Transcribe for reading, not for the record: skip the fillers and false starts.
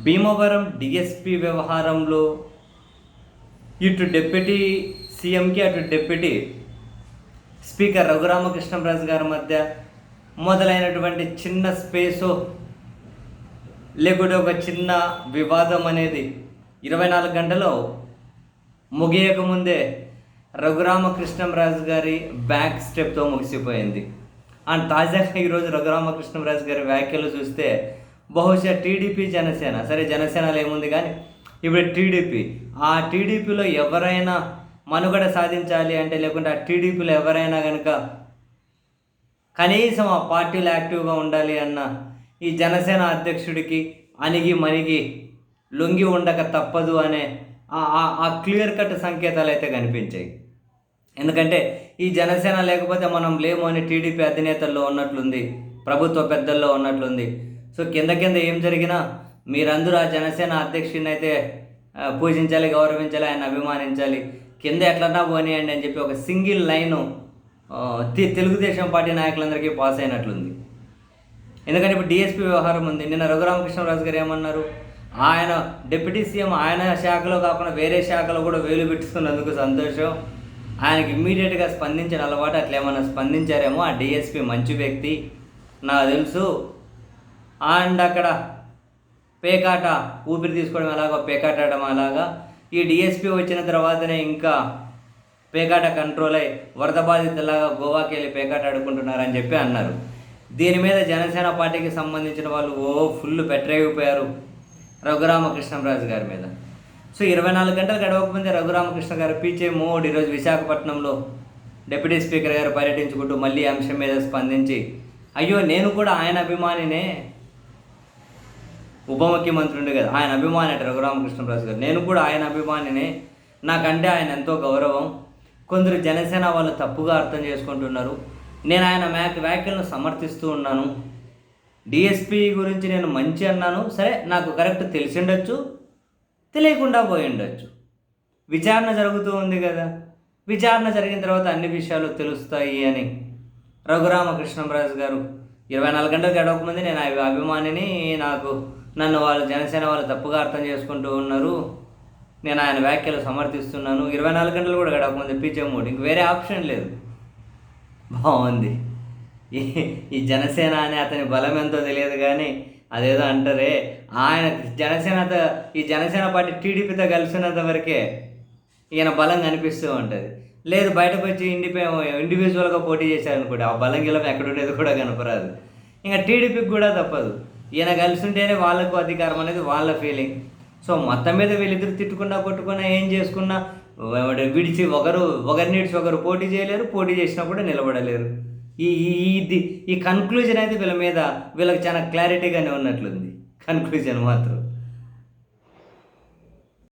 Bhimavaram DSP వ్యవహారంలో ఇటు deputy సీఎంకి అటు డిప్యూటీ స్పీకర్ రఘురామకృష్ణంరాజు గారి మధ్య మొదలైనటువంటి చిన్న స్పేసు లేకుంటే ఒక చిన్న వివాదం అనేది 24 గంటలో ముగియకముందే రఘురామకృష్ణంరాజు గారి బ్యాక్ స్టెప్తో ముగిసిపోయింది. అండ్ తాజాగా ఈరోజు రఘురామకృష్ణంరాజు గారి వ్యాఖ్యలు చూస్తే బహుశా టీడీపీ జనసేన, సరే జనసేనలో ఏముంది కానీ ఇప్పుడు ఆ టీడీపీలో ఎవరైనా మనుగడ సాధించాలి అంటే, లేకుంటే ఆ టీడీపీలో ఎవరైనా కనుక కనీసం ఆ పార్టీలో యాక్టివ్గా ఉండాలి అన్న ఈ జనసేన అధ్యక్షుడికి అణిగి మణిగి లొంగి ఉండక తప్పదు అనే ఆ క్లియర్ కట్ సంకేతాలు అయితే కనిపించాయి. ఎందుకంటే ఈ జనసేన లేకపోతే మనం లేము అని టీడీపీ అధినేతల్లో ఉన్నట్లుంది, ప్రభుత్వ పెద్దల్లో ఉన్నట్లుంది. సో కింద ఏం జరిగినా మీరందరూ ఆ జనసేన అధ్యక్షుడిని అయితే పూజించాలి, గౌరవించాలి, ఆయన అభిమానించాలి, కింద ఎట్లన్నా పోనీయండి అని చెప్పి ఒక సింగిల్ లైను తెలుగుదేశం పార్టీ నాయకులందరికీ పాస్ అయినట్లుంది. ఎందుకంటే ఇప్పుడు డిఎస్పీ వ్యవహారం ఉంది. నిన్న రఘురామకృష్ణరాజు గారు ఏమన్నారు, ఆయన డిప్యూటీ సీఎం ఆయన శాఖలో కాకుండా వేరే శాఖలో కూడా వేలు పెట్టుకున్నందుకు సంతోషం, ఆయనకి ఇమ్మీడియట్గా స్పందించిన అలవాటు, అట్లా ఏమన్నా స్పందించారేమో, ఆ డిఎస్పీ మంచి వ్యక్తి నాకు తెలుసు. అండ్ అక్కడ పేకాట ఊపిరి తీసుకోవడం ఎలాగో పేకాట ఆడడం అలాగా ఈ డిఎస్పీ వచ్చిన తర్వాతనే ఇంకా పేకాట కంట్రోల్ అయ్యి వరద బాధితులాగా గోవాకి వెళ్ళి పేకాట ఆడుకుంటున్నారని చెప్పి అన్నారు. దీని మీద జనసేన పార్టీకి సంబంధించిన వాళ్ళు ఫుల్ పెట్టరేగిపోయారు రఘురామకృష్ణంరాజు గారి మీద. సో 24 గంటలు గడవకముందే రఘురామకృష్ణ గారు పీచే మోడ్ ఈరోజు విశాఖపట్నంలో డిప్యూటీ స్పీకర్ గారు పర్యటించుకుంటూ మళ్ళీ అంశం మీద స్పందించి, అయ్యో నేను కూడా ఆయన అభిమానినే, ఉప ముఖ్యమంత్రి ఉండే కదా ఆయన అభిమాని అంటే రఘురామకృష్ణరాజు గారు, నేను కూడా ఆయన అభిమానినే, నాకంటే ఆయన ఎంతో గౌరవం, కొందరు జనసేన వాళ్ళు తప్పుగా అర్థం చేసుకుంటున్నారు, నేను ఆయన వ్యాఖ్యలను సమర్థిస్తూ ఉన్నాను, డిఎస్పీ గురించి నేను మంచి అన్నాను, సరే నాకు కరెక్ట్ తెలిసి ఉండొచ్చు, తెలియకుండా పోయి ఉండొచ్చు, విచారణ జరుగుతూ ఉంది కదా, విచారణ జరిగిన తర్వాత అన్ని విషయాలు తెలుస్తాయి అని రఘురామకృష్ణంరాజు గారు 24 గంటలు గడవకముందే నేను అభిమానిని, నన్ను వాళ్ళు జనసేన వాళ్ళు తప్పుగా అర్థం చేసుకుంటూ ఉన్నారు, నేను ఆయన వ్యాఖ్యలు సమర్థిస్తున్నాను, 24 గంటలు కూడా గడవకముందే పీచే మూడు, ఇంక వేరే ఆప్షన్ లేదు. బాగుంది. ఈ జనసేన అనే అతని బలం ఎంతో తెలియదు కానీ అదేదో అంటారే, ఆయన ఈ జనసేన పార్టీ టీడీపీతో కలిసినంత వరకే ఈయన బలం కనిపిస్తూ ఉంటుంది. లేదు బయటకు వచ్చి ఇండివిజువల్గా పోటీ చేశారనుకోండి, ఆ బలం గిలం ఎక్కడుండేది కూడా కనపరాదు. ఇంకా టీడీపీకి కూడా తప్పదు, ఈయన కలిసి ఉంటేనే వాళ్ళకు అధికారం అనేది వాళ్ళ ఫీలింగ్. సో మొత్తం మీద వీళ్ళిద్దరు తిట్టుకున్నా కొట్టుకున్నా ఏం చేసుకున్నా విడిచి ఒకరిని విడిచి ఒకరు పోటీ చేయలేరు, పోటీ చేసినా కూడా నిలబడలేరు. ఈ కన్క్లూజన్ అయితే వీళ్ళకి చాలా క్లారిటీగానే ఉన్నట్లుంది కన్క్లూజన్ మాత్రం.